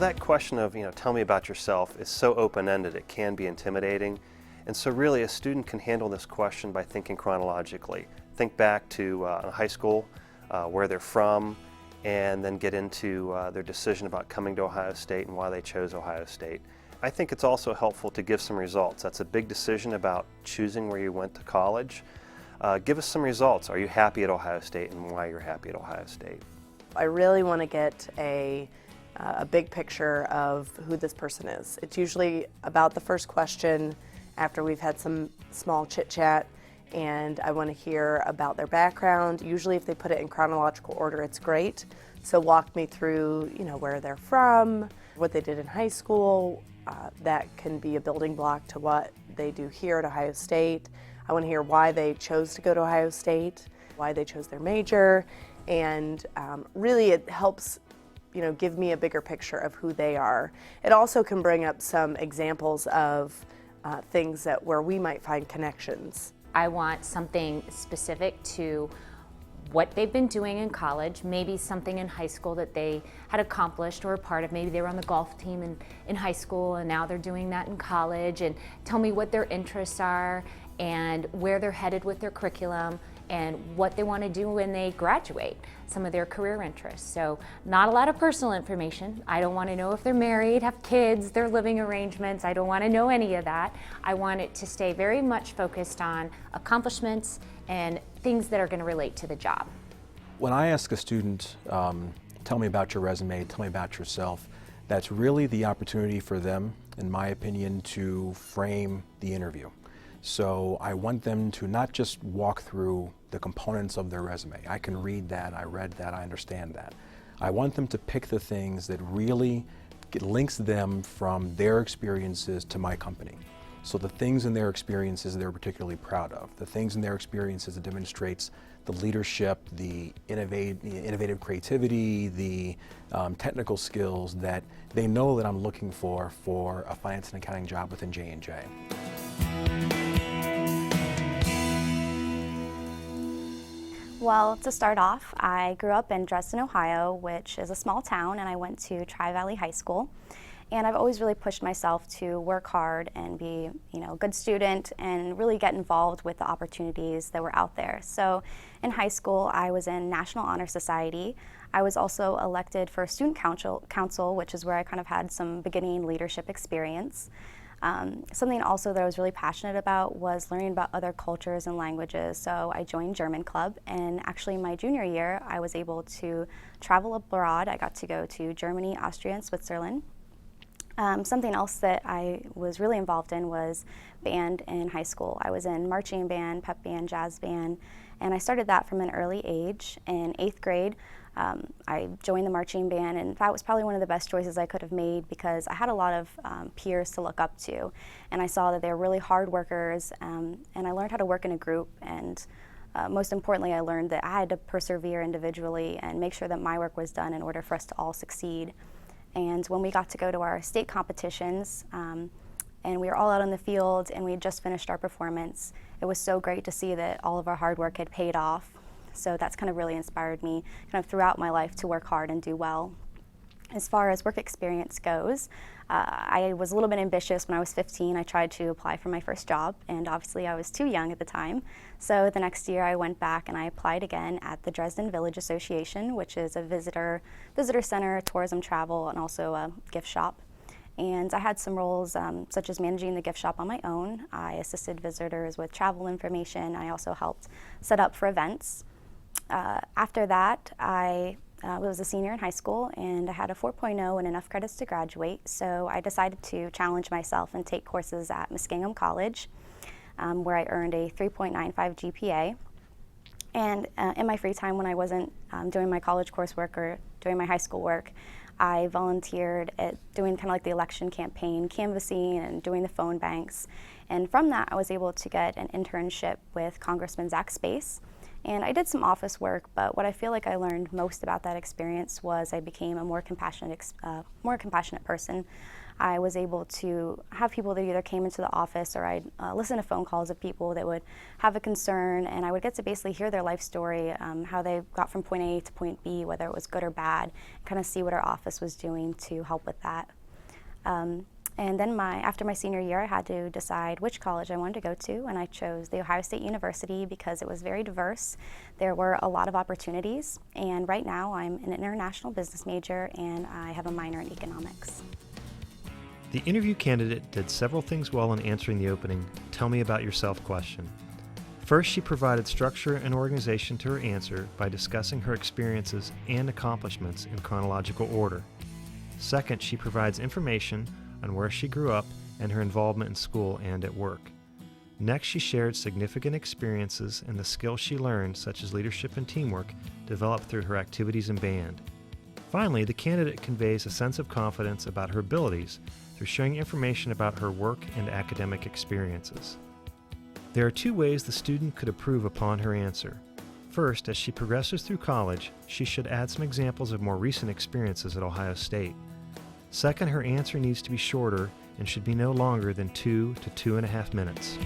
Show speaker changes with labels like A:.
A: that question of, tell me about yourself is so open-ended it can be intimidating. And so really a student can handle this question by thinking chronologically. Think back to high school, where they're from, and then get into their decision about coming to Ohio State and why they chose Ohio State. I think it's also helpful to give some results. That's a big decision about choosing where you went to college. Give us some results. Are you happy at Ohio State and why you're happy at Ohio State?
B: I really want to get a big picture of who this person is. It's usually about the first question after we've had some small chit chat, and I want to hear about their background. Usually if they put it in chronological order, it's great. So walk me through, where they're from, what they did in high school. That can be a building block to what they do here at Ohio State. I want to hear why they chose to go to Ohio State, why they chose their major, and really it helps give me a bigger picture of who they are. It also can bring up some examples of things where we might find connections.
C: I want something specific to what they've been doing in college, maybe something in high school that they had accomplished or a part of. Maybe they were on the golf team in high school and now they're doing that in college, and tell me what their interests are and where they're headed with their curriculum and what they want to do when they graduate, some of their career interests. So not a lot of personal information. I don't want to know if they're married, have kids, their living arrangements. I don't want to know any of that. I want it to stay very much focused on accomplishments and things that are going to relate to the job.
D: When I ask a student, tell me about your resume, tell me about yourself, that's really the opportunity for them, in my opinion, to frame the interview. So I want them to not just walk through the components of their resume. I can read that, I read that, I understand that. I want them to pick the things that really links them from their experiences to my company. So the things in their experiences they're particularly proud of, the things in their experiences that demonstrates the leadership, the innovative creativity, the technical skills that they know that I'm looking for a finance and accounting job within J&J.
E: Well, to start off, I grew up in Dresden, Ohio, which is a small town, and I went to Tri-Valley High School. And I've always really pushed myself to work hard and be, a good student and really get involved with the opportunities that were out there. So in high school, I was in National Honor Society. I was also elected for Student Council, which is where I kind of had some beginning leadership experience. Something also that I was really passionate about was learning about other cultures and languages, so I joined German Club, and actually my junior year I was able to travel abroad. I got to go to Germany, Austria, and Switzerland. Something else that I was really involved in was band in high school. I was in marching band, pep band, jazz band, and I started that from an early age. In 8th grade, I joined the marching band, and that was probably one of the best choices I could have made because I had a lot of peers to look up to, and I saw that they were really hard workers, and I learned how to work in a group, and most importantly, I learned that I had to persevere individually and make sure that my work was done in order for us to all succeed. And when we got to go to our state competitions, and we were all out on the field and we had just finished our performance, it was so great to see that all of our hard work had paid off. So that's kind of really inspired me kind of throughout my life to work hard and do well. As far as work experience goes, I was a little bit ambitious. When I was 15, I tried to apply for my first job, and obviously I was too young at the time. So the next year I went back and I applied again at the Dresden Village Association, which is a visitor center, tourism travel, and also a gift shop. And I had some roles such as managing the gift shop on my own. I assisted visitors with travel information. I also helped set up for events. After that, I was a senior in high school, and I had a 4.0 and enough credits to graduate, so I decided to challenge myself and take courses at Muskingum College, where I earned a 3.95 GPA. And in my free time when I wasn't doing my college coursework or doing my high school work, I volunteered at doing kind of like the election campaign, canvassing and doing the phone banks. And from that, I was able to get an internship with Congressman Zach Space. And I did some office work, but what I feel like I learned most about that experience was I became a more compassionate person. I was able to have people that either came into the office or I'd listen to phone calls of people that would have a concern, and I would get to basically hear their life story, how they got from point A to point B, whether it was good or bad, kind of see what our office was doing to help with that. And then after my senior year, I had to decide which college I wanted to go to, and I chose The Ohio State University because it was very diverse. There were a lot of opportunities, and right now I'm an international business major and I have a minor in economics.
F: The interview candidate did several things well in answering the opening "Tell me about yourself" question. First, she provided structure and organization to her answer by discussing her experiences and accomplishments in chronological order. Second, she provides information on where she grew up and her involvement in school and at work. Next, she shared significant experiences and the skills she learned, such as leadership and teamwork, developed through her activities in band. Finally, the candidate conveys a sense of confidence about her abilities through sharing information about her work and academic experiences. There are two ways the student could improve upon her answer. First, as she progresses through college, she should add some examples of more recent experiences at Ohio State. Second, her answer needs to be shorter and should be no longer than 2 to 2.5 minutes.